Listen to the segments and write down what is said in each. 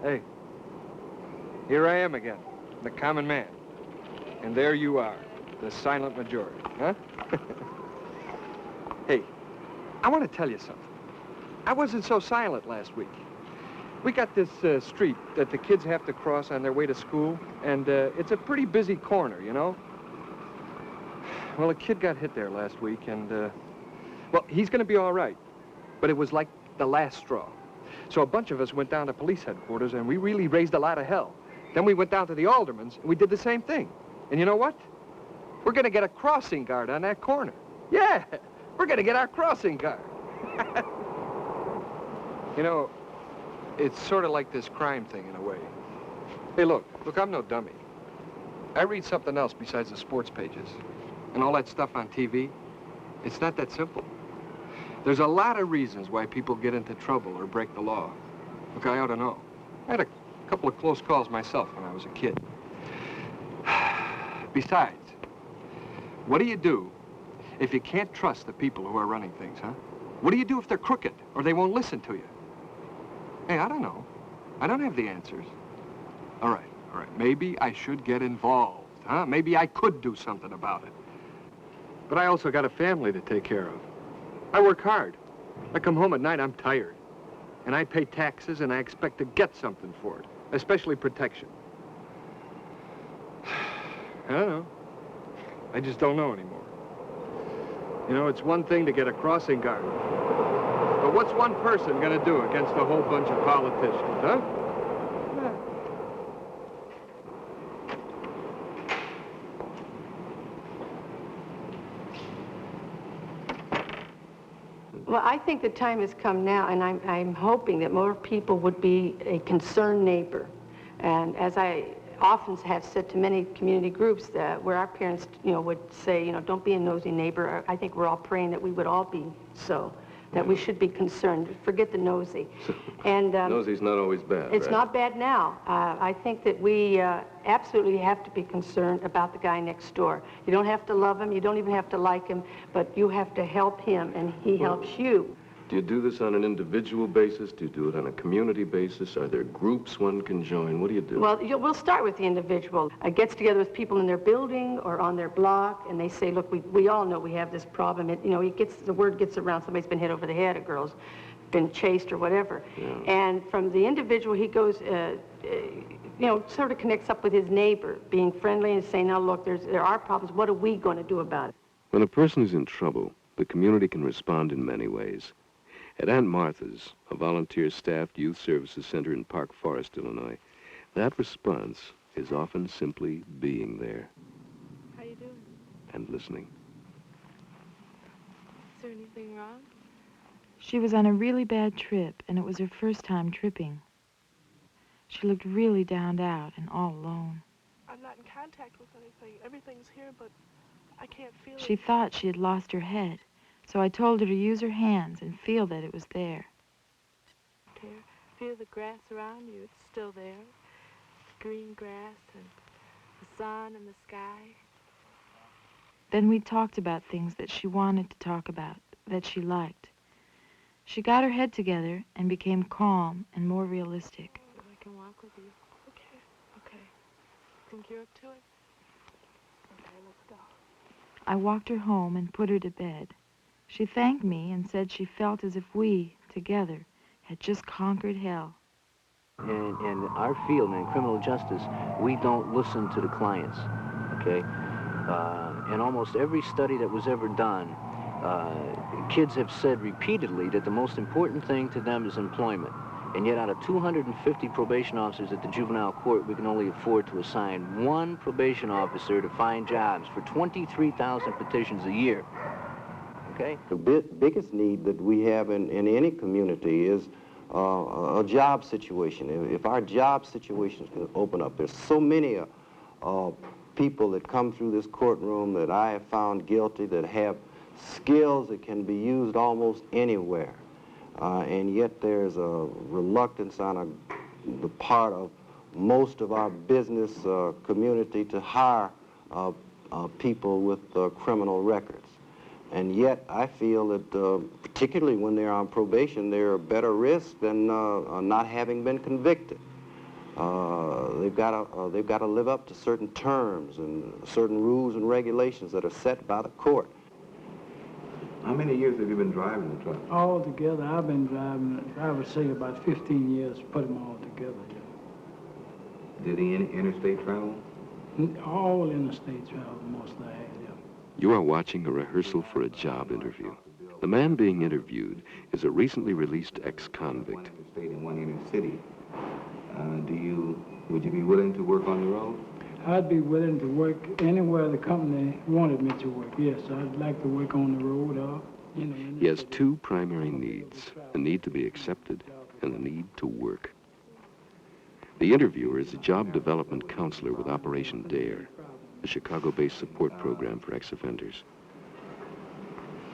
Hey, here I am again, the common man. And there you are, the silent majority, huh? Hey, I want to tell you something. I wasn't so silent last week. We got this street that the kids have to cross on their way to school, and it's a pretty busy corner, you know? Well, a kid got hit there last week, and, well, he's going to be all right. But it was like the last straw. So a bunch of us went down to police headquarters, and we really raised a lot of hell. Then we went down to the alderman's, and we did the same thing. And you know what? We're going to get a crossing guard on that corner. Yeah, we're going to get our crossing guard. You know, it's sort of like this crime thing in a way. Hey, look, I'm no dummy. I read something else besides the sports pages. And all that stuff on TV. It's not that simple. There's a lot of reasons why people get into trouble or break the law. Look, I ought to know. I had a couple of close calls myself when I was a kid. Besides, what do you do if you can't trust the people who are running things, huh? What do you do if they're crooked or they won't listen to you? Hey, I don't know. I don't have the answers. All right. Maybe I should get involved, huh? Maybe I could do something about it. But I also got a family to take care of. I work hard. I come home at night, I'm tired. And I pay taxes, and I expect to get something for it, especially protection. I don't know. I just don't know anymore. You know, it's one thing to get a crossing guard. But what's one person gonna do against a whole bunch of politicians, huh? Well, I think the time has come now, and I'm hoping that more people would be a concerned neighbor. And as I often have said to many community groups, that where our parents, would say, don't be a nosy neighbor, I think we're all praying that we would all be so, that we should be concerned. Forget the nosy. And nosy's not always bad, It's right? not bad now. I think that we absolutely have to be concerned about the guy next door. You don't have to love him, you don't even have to like him, but you have to help him, and he helps you. Do you do this on an individual basis? Do you do it on a community basis? Are there groups one can join? What do you do? Well, we'll start with the individual. Gets together with people in their building or on their block, and they say, look, we all know we have this problem. The word gets around, somebody's been hit over the head, a girl's been chased or whatever. Yeah. And from the individual, he goes, sort of connects up with his neighbor, being friendly and saying, now look, there are problems. What are we going to do about it? When a person is in trouble, the community can respond in many ways. At Aunt Martha's, a volunteer-staffed youth services center in Park Forest, Illinois, that response is often simply being there. How you doing? And listening. Is there anything wrong? She was on a really bad trip, and it was her first time tripping. She looked really downed out and all alone. I'm not in contact with anything. Everything's here, but I can't feel it. She thought she had lost her head, so I told her to use her hands and feel that it was there. Feel the grass around you. It's still there. Green grass and the sun and the sky. Then we talked about things that she wanted to talk about, that she liked. She got her head together and became calm and more realistic. I can walk with you. Okay. Think you're up to it? Okay, let's go. I walked her home and put her to bed. She thanked me and said she felt as if we, together, had just conquered hell. In our field, in criminal justice, we don't listen to the clients, okay? In almost every study that was ever done, kids have said repeatedly that the most important thing to them is employment. And yet out of 250 probation officers at the juvenile court, we can only afford to assign one probation officer to find jobs for 23,000 petitions a year. Okay? The biggest need that we have in any community is a job situation. If our job situations can open up, there's so many people that come through this courtroom that I have found guilty that have skills that can be used almost anywhere. And yet there's a reluctance on the part of most of our business community to hire people with criminal records. And yet I feel that particularly when they're on probation, they're a better risk than not having been convicted. they've got to live up to certain terms and certain rules and regulations that are set by the court. How many years have you been driving the truck? All together, I've been driving, I would say about 15 years, put them all together. Did he interstate travel? All interstate travel, mostly I had, yeah. You are watching a rehearsal for a job interview. The man being interviewed is a recently released ex-convict. One interstate and one inner city. Would you be willing to work on the road? I'd be willing to work anywhere the company wanted me to work. Yes, I'd like to work on the road. He has two primary needs, the need to be accepted and the need to work. The interviewer is a job development counselor with Operation DARE, a Chicago-based support program for ex-offenders.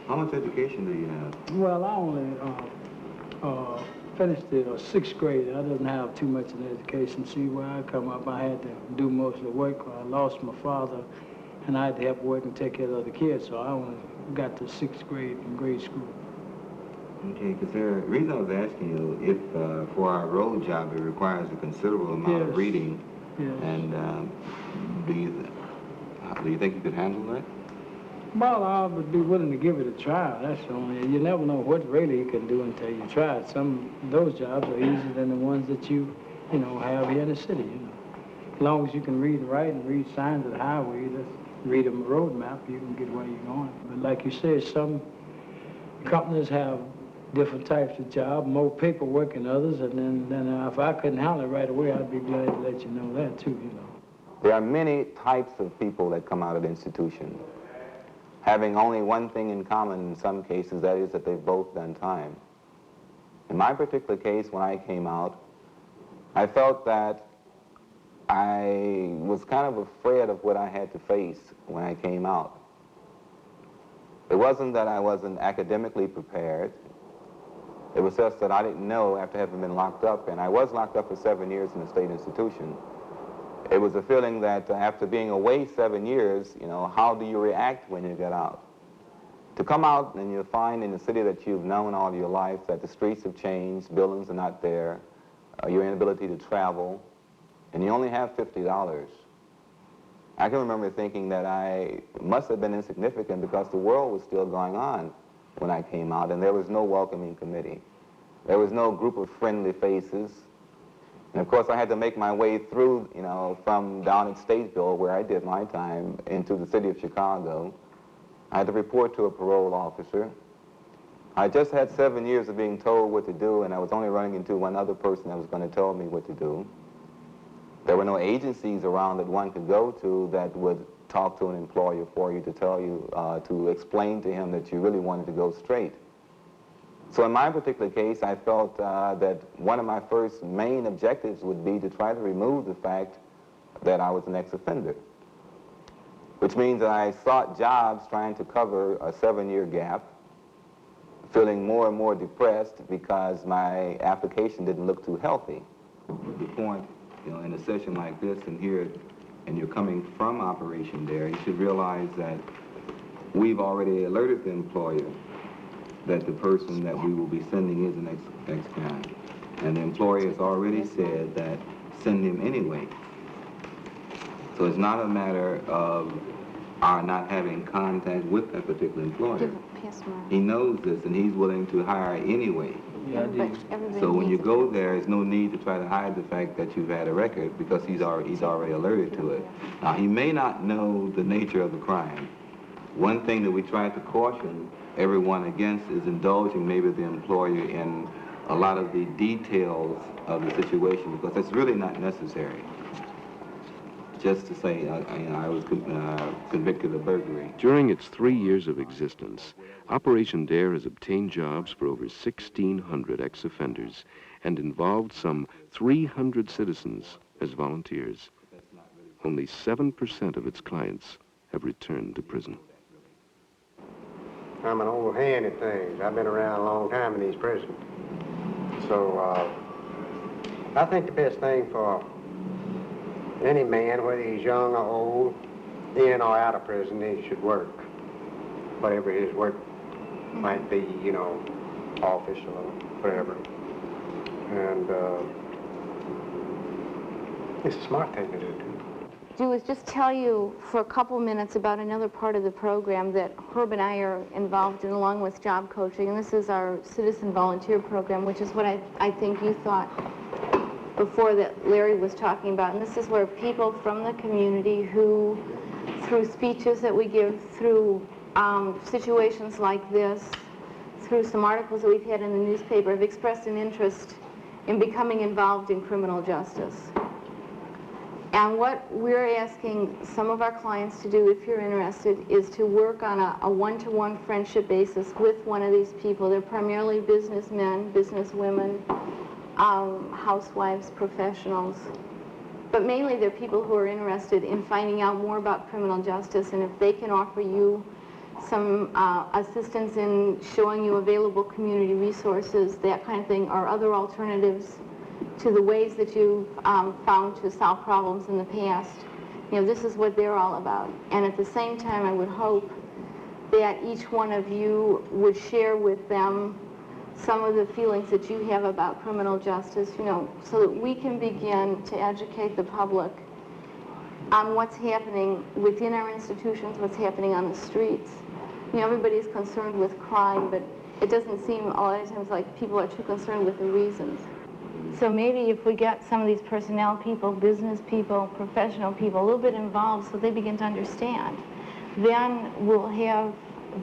How much education do you have? Well, I only finished the 6th grade. I didn't have too much in education. See, where I come up, I had to do most of the work. I lost my father, and I had to help work and take care of other kids, so I only got to 6th grade in grade school. Okay, because the reason I was asking you, if for our road job it requires a considerable amount of reading, and do you think you could handle that? Well, I would be willing to give it a try. That's the only. You never know what really you can do until you try it. Some of those jobs are easier than the ones that you have here in the city. As long as you can read and write and read signs of the highway, read a road map, you can get where you're going. But like you said, some companies have different types of job, more paperwork than others, and then if I couldn't handle it right away, I'd be glad to let you know that too. There are many types of people that come out of the institution, having only one thing in common in some cases, that is that they've both done time. In my particular case, when I came out, I felt that I was kind of afraid of what I had to face when I came out. It wasn't that I wasn't academically prepared. It was just that I didn't know after having been locked up, and I was locked up for 7 years in a state institution. It was a feeling that after being away 7 years, how do you react when you get out? To come out and you find in the city that you've known all your life that the streets have changed, buildings are not there, your inability to travel, and you only have $50. I can remember thinking that I must have been insignificant because the world was still going on when I came out, and there was no welcoming committee. There was no group of friendly faces. And of course, I had to make my way through, from down at Stateville, where I did my time, into the city of Chicago. I had to report to a parole officer. I just had 7 years of being told what to do, and I was only running into one other person that was going to tell me what to do. There were no agencies around that one could go to that would talk to an employer for you to tell you, to explain to him that you really wanted to go straight. So in my particular case, I felt that one of my first main objectives would be to try to remove the fact that I was an ex-offender, which means that I sought jobs trying to cover a 7-year gap, feeling more and more depressed because my application didn't look too healthy. The point, in a session like this and here, and you're coming from Operation DARE, you should realize that we've already alerted the employer that the person that we will be sending is an ex-con. And the employer has already said that send him anyway. So it's not a matter of our not having contact with that particular employer. He knows this and he's willing to hire anyway. So when you go there, there's no need to try to hide the fact that you've had a record because he's already alerted to it. Now, he may not know the nature of the crime. One thing that we try to caution everyone against is indulging maybe the employer in a lot of the details of the situation because it's really not necessary. Just to say, I was convicted of burglary. During its 3 years of existence, Operation DARE has obtained jobs for over 1,600 ex-offenders and involved some 300 citizens as volunteers. Only 7% of its clients have returned to prison. I'm an old hand at things. I've been around a long time in these prisons. So I think the best thing for any man, whether he's young or old, in or out of prison, he should work. Whatever his work might be, office or whatever. And It's a smart thing to do, too. Do is just tell you for a couple minutes about another part of the program that Herb and I are involved in along with job coaching, and this is our citizen volunteer program, which is what I think you thought before that Larry was talking about. And this is where people from the community who, through speeches that we give, through situations like this, through some articles that we've had in the newspaper, have expressed an interest in becoming involved in criminal justice. And what we're asking some of our clients to do, if you're interested, is to work on a one-to-one friendship basis with one of these people. They're primarily businessmen, businesswomen, housewives, professionals. But mainly they're people who are interested in finding out more about criminal justice, and if they can offer you some assistance in showing you available community resources, that kind of thing, or other alternatives to the ways that you've found to solve problems in the past. You know, this is what they're all about. And at the same time, I would hope that each one of you would share with them some of the feelings that you have about criminal justice, you know, so that we can begin to educate the public on what's happening within our institutions, what's happening on the streets. You know, everybody's concerned with crime, but it doesn't seem a lot of times like people are too concerned with the reasons. So maybe if we get some of these personnel people, business people, professional people a little bit involved so they begin to understand, then we'll have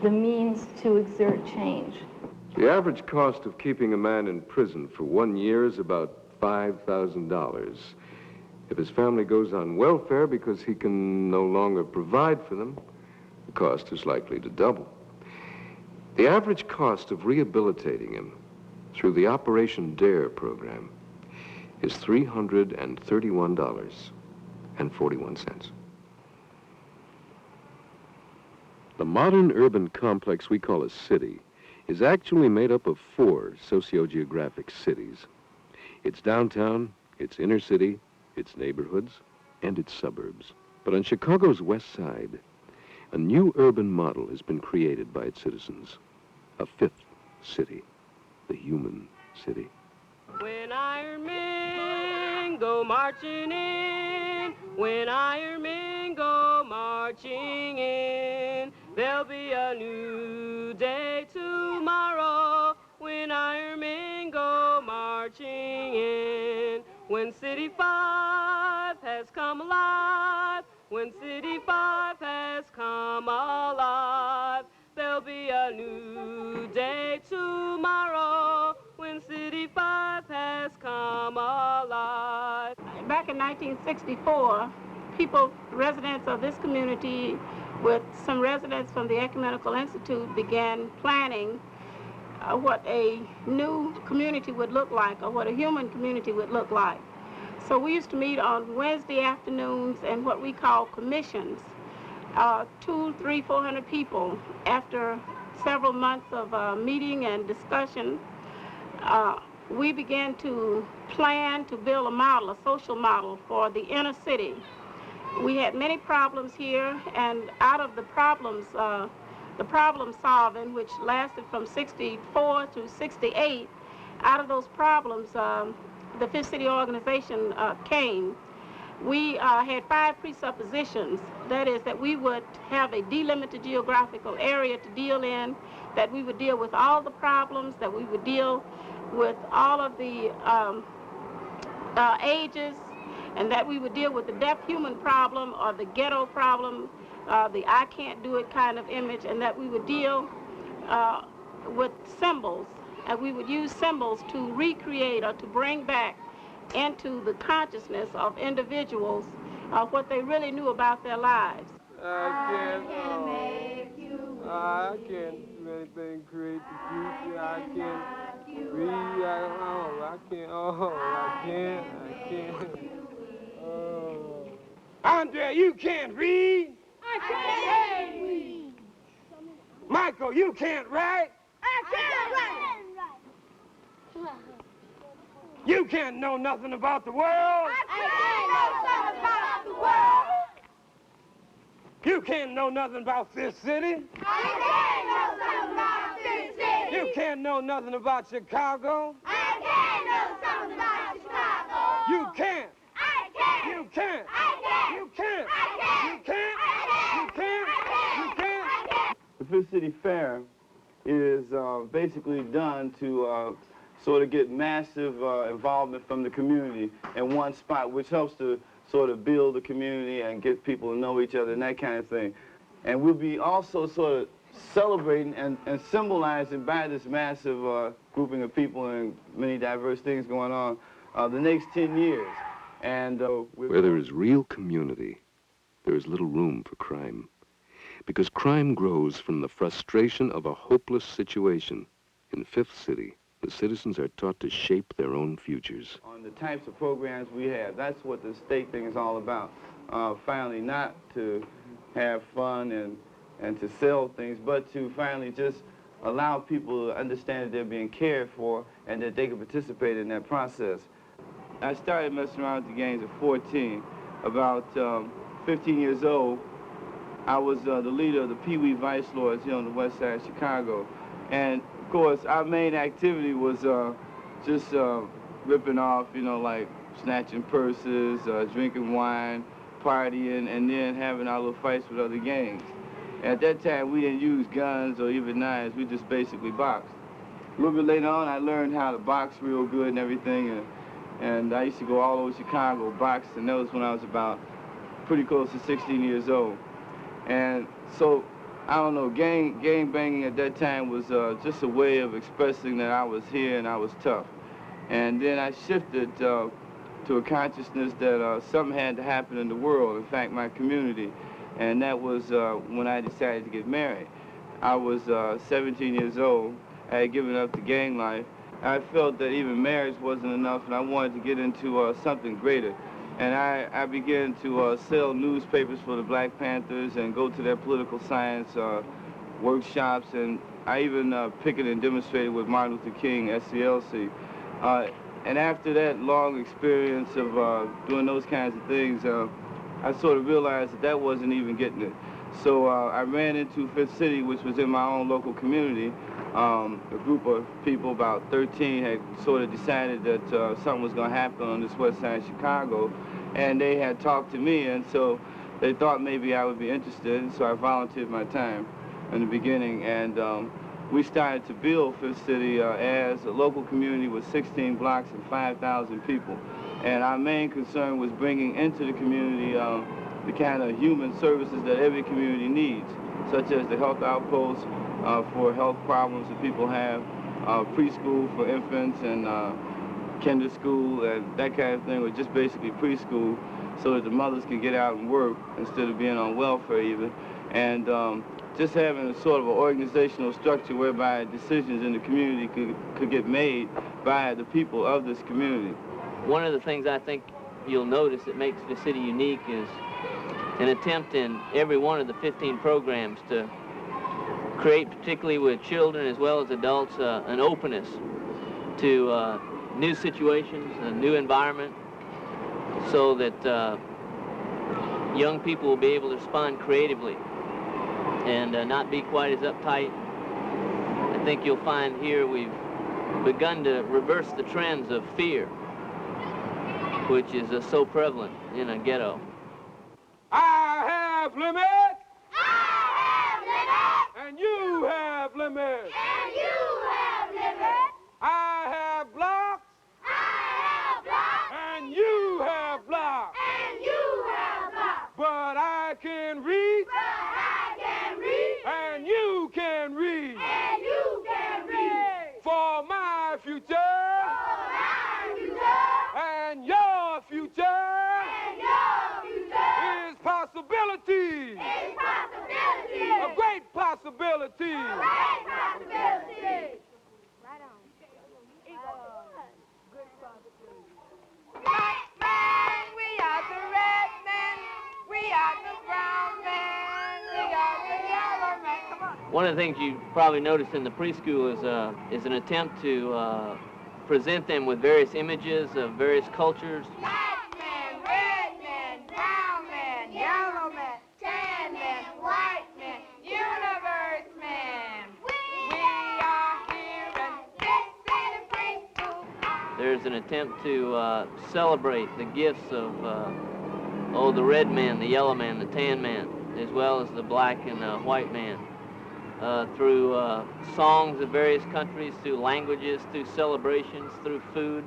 the means to exert change. The average cost of keeping a man in prison for 1 year is about $5,000. If his family goes on welfare because he can no longer provide for them, the cost is likely to double. The average cost of rehabilitating him through the Operation DARE program is $331.41. The modern urban complex we call a city is actually made up of 4 sociogeographic cities. Its downtown, its inner city, its neighborhoods, and its suburbs. But on Chicago's west side, a new urban model has been created by its citizens. A 5th city, the human city. When Iron Men go marching in, when Iron Men go marching in, there'll be a new day tomorrow. When Iron Men go marching in, when City 5 has come alive, when City 5 has come alive, there'll be a new day tomorrow when City 5 has come alive. Back in 1964, residents of this community with some residents from the Ecumenical Institute began planning what a new community would look like, or what a human community would look like. So we used to meet on Wednesday afternoons in what we call commissions. 200, 300, 400 people. After several months of meeting and discussion, we began to plan to build a model, a social model for the inner city. We had many problems here, and out of the problems, the problem solving, which lasted from 64 to 68, out of those problems, the Fifth City Organization came. We had 5 presuppositions. That is, that we would have a delimited geographical area to deal in, that we would deal with all the problems, that we would deal with all of the ages, and that we would deal with the deaf human problem or the ghetto problem, the I can't do it kind of image, and that we would deal with symbols, and we would use symbols to recreate or to bring back into the consciousness of individuals what they really knew about their lives. I can't do anything, create the future. I can't read. I can't. Andre, you can't read. I can't read. Michael, you can't write. I can't write. You can't know nothing about the world. I can't know something about the world. You can't know nothing about this city. I can't know something about this city. You can't know nothing about Chicago. I can't know something about Chicago. You can't. I can't. You can't. You can't. You can't. You can't. You can't. The Fifth City Fair is basically done to sort of get massive involvement from the community in one spot, which helps to sort of build the community and get people to know each other and that kind of thing. And we'll be also sort of celebrating and symbolizing by this massive grouping of people and many diverse things going on the next 10 years. And where there is real community, there is little room for crime. Because crime grows from the frustration of a hopeless situation. In Fifth City, the citizens are taught to shape their own futures. On the types of programs we have, that's what the state thing is all about. Finally, not to have fun and to sell things, but to finally just allow people to understand that they're being cared for and that they can participate in that process. I started messing around with the games at 14. About 15 years old, I was the leader of the Pee Wee Vice Lords here on the west side of Chicago. And of course, our main activity was just ripping off, you know, like snatching purses, drinking wine, partying, and then having our little fights with other gangs. At that time, we didn't use guns or even knives. We just basically boxed. A little bit later on, I learned how to box real good and everything, and I used to go all over Chicago boxing, and that was when I was about pretty close to 16 years old. And so, I don't know, gang banging at that time was just a way of expressing that I was here and I was tough. And then I shifted to a consciousness that something had to happen in the world, in fact, my community. And that was when I decided to get married. I was 17 years old. I had given up the gang life. I felt that even marriage wasn't enough, and I wanted to get into something greater. And I began to sell newspapers for the Black Panthers and go to their political science workshops, and I even picketed and demonstrated with Martin Luther King, SCLC. And after that long experience of doing those kinds of things, I sort of realized that that wasn't even getting it. So I ran into Fifth City, which was in my own local community. A group of people, about 13, had sort of decided that something was going to happen on this west side of Chicago, and they had talked to me, and so they thought maybe I would be interested, and so I volunteered my time in the beginning, and we started to build Fifth City as a local community with 16 blocks and 5,000 people. And our main concern was bringing into the community the kind of human services that every community needs, such as the health outposts for health problems that people have, preschool for infants, and kinder school, and that kind of thing, or just basically preschool, so that the mothers can get out and work instead of being on welfare even. And just having a sort of an organizational structure whereby decisions in the community could get made by the people of this community. One of the things I think you'll notice that makes the city unique is an attempt in every one of the 15 programs to create, particularly with children as well as adults, an openness to new situations, a new environment, so that young people will be able to respond creatively and not be quite as uptight. I think you'll find here we've begun to reverse the trends of fear, which is so prevalent in a ghetto. I have limits. And you have limits. And you have limits. I have blocks. And you have blocks. And you have blocks. But I can read. And you can read. And you can read. For my future. And your future. Is possibility. A great possibility. Right on. Black man, we are the red men. We are the brown men. We are the yellow men. Come on. One of the things you probably noticed in the preschool is an attempt to present them with various images of various cultures. Black men, red men, brown men, yellow men, tan men, white men, universe men. We are here in this city preschool. There's an attempt to celebrate the gifts of the red man, the yellow man, the tan man, as well as the black and white man. Through songs of various countries, through languages, through celebrations, through food,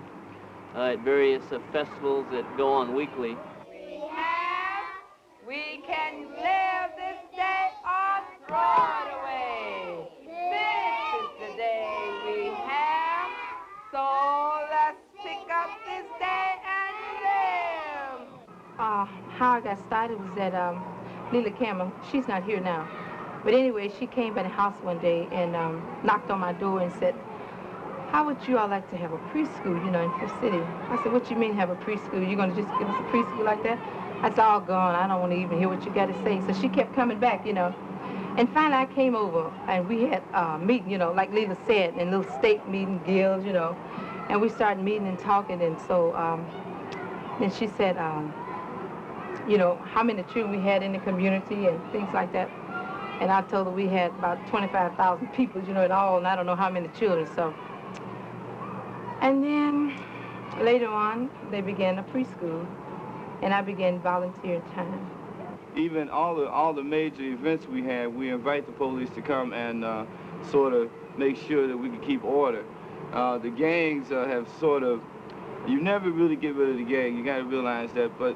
at various festivals that go on weekly. We can live this day or throw it away. This is the day we have, so let's pick up this day and live. How I got started was that Lila Campbell, she's not here now. But anyway, she came by the house one day and knocked on my door and said, how would you all like to have a preschool, you know, in Fifth City? I said, what you mean have a preschool? You're going to just give us a preschool like that? That's all gone. I don't want to even hear what you got to say. So she kept coming back, you know. And finally I came over and we had a meeting, you know, like Lila said, and a little state meeting, guilds, you know. And we started meeting and talking, and so then she said, you know, how many children we had in the community and things like that. And I told her we had about 25,000 people, you know, in all, and I don't know how many children, so. And then later on, they began a preschool, and I began volunteer time. Even all the major events we have, we invite the police to come and sort of make sure that we can keep order. The gangs have sort of, you never really get rid of the gang, you got to realize that, but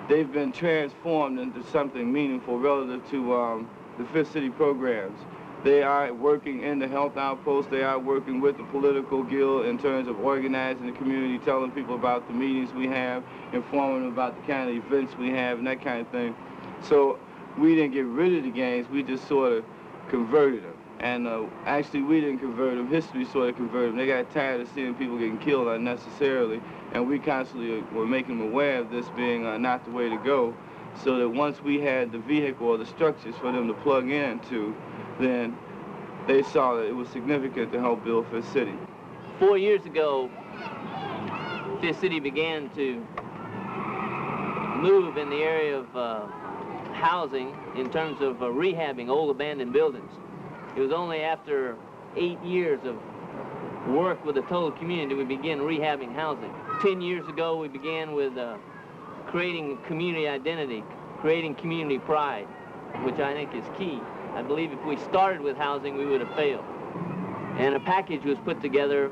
they've been transformed into something meaningful relative to the Fifth City programs. They are working in the health outpost. They are working with the political guild in terms of organizing the community, telling people about the meetings we have, informing them about the kind of events we have and that kind of thing. So we didn't get rid of the gangs, we just sort of converted them. And actually we didn't convert them, history sort of converted them. They got tired of seeing people getting killed unnecessarily, and we constantly were making them aware of this being not the way to go, so that once we had the vehicle or the structures for them to plug into, then they saw that it was significant to help build Fifth City. 4 years ago, Fifth City began to move in the area of housing in terms of rehabbing old abandoned buildings. It was only after 8 years of work with the total community we began rehabbing housing. 10 years ago, we began with creating community identity, creating community pride, which I think is key. I believe if we started with housing, we would have failed. And a package was put together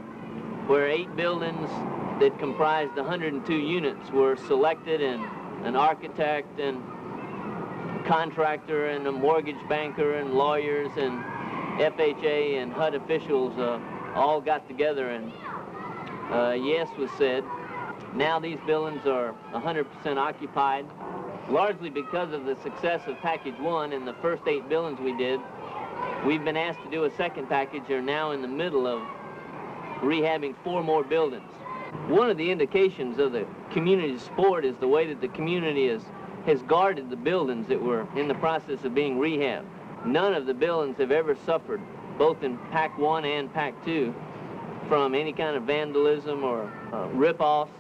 where 8 buildings that comprised 102 units were selected, and an architect and contractor and a mortgage banker and lawyers and FHA and HUD officials all got together, and yes was said. Now these buildings are 100% occupied, largely because of the success of Package 1 and the first 8 buildings we did. We've been asked to do a second package. They're now in the middle of rehabbing 4 more buildings. One of the indications of the community support is the way that the community has guarded the buildings that were in the process of being rehabbed. None of the buildings have ever suffered, both in Pack 1 and Pack 2, from any kind of vandalism or rip-offs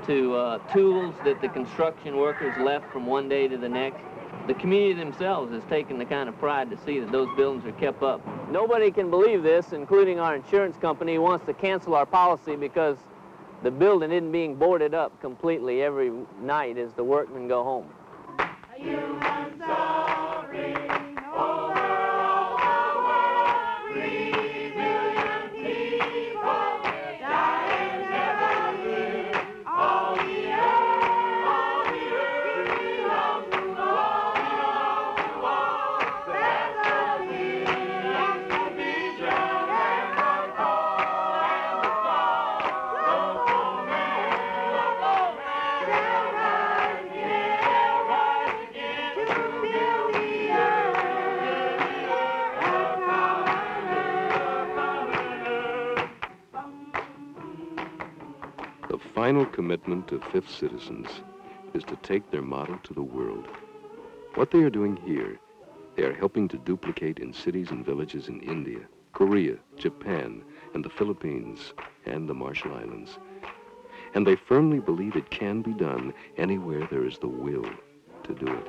to tools that the construction workers left from one day to the next. The community themselves has taken the kind of pride to see that those buildings are kept up. Nobody can believe this, including our insurance company, who wants to cancel our policy because the building isn't being boarded up completely every night as the workmen go home. The final commitment of Fifth Citizens is to take their model to the world. What they are doing here, they are helping to duplicate in cities and villages in India, Korea, Japan, and the Philippines, and the Marshall Islands. And they firmly believe it can be done anywhere there is the will to do it.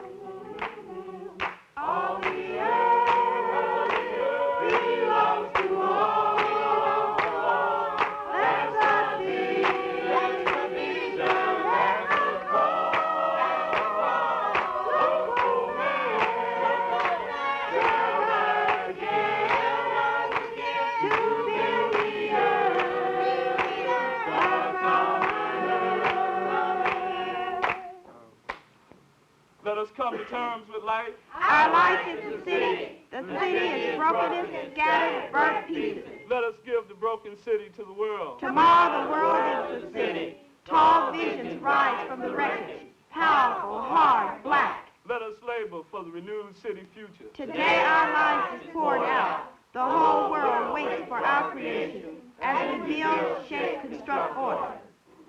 come to terms with life. Our life is the city. The city is brokenness, scattered, burnt pieces. Let us give the broken city to the world. Tomorrow the world is the city. Tall visions rise from the wreckage. Powerful, hard, black. Let us labor for the renewed city future. Today our life is poured out. The whole world waits for our creation as we build, shape, construct order.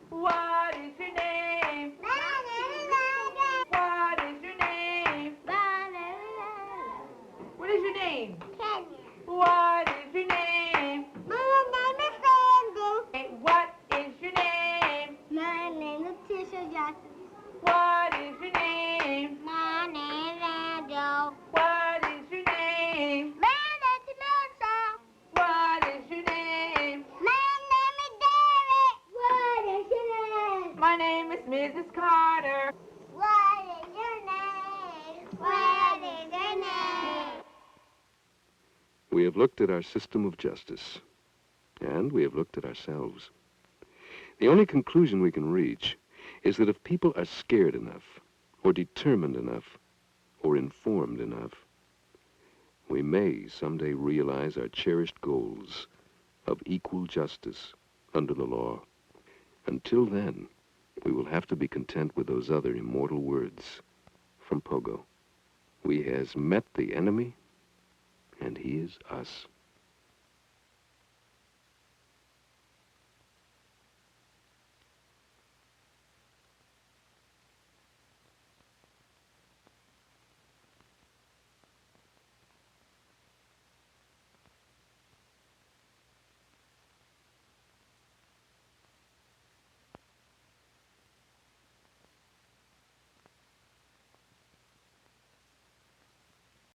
What is your name? What is your name? What is your name? Kenya. What is your name? My name is Sandy. What is your name? My name is Tisha Jackson. What is your name? My name is Angel. What is your name? My name is Melissa. What is your name? My name is David. What is your name? My name is Mrs. Carter. What is your name? What is your name? We have looked at our system of justice, and we have looked at ourselves. The only conclusion we can reach is that if people are scared enough, or determined enough, or informed enough, we may someday realize our cherished goals of equal justice under the law. Until then, we will have to be content with those other immortal words from Pogo. We has met the enemy, and he is us.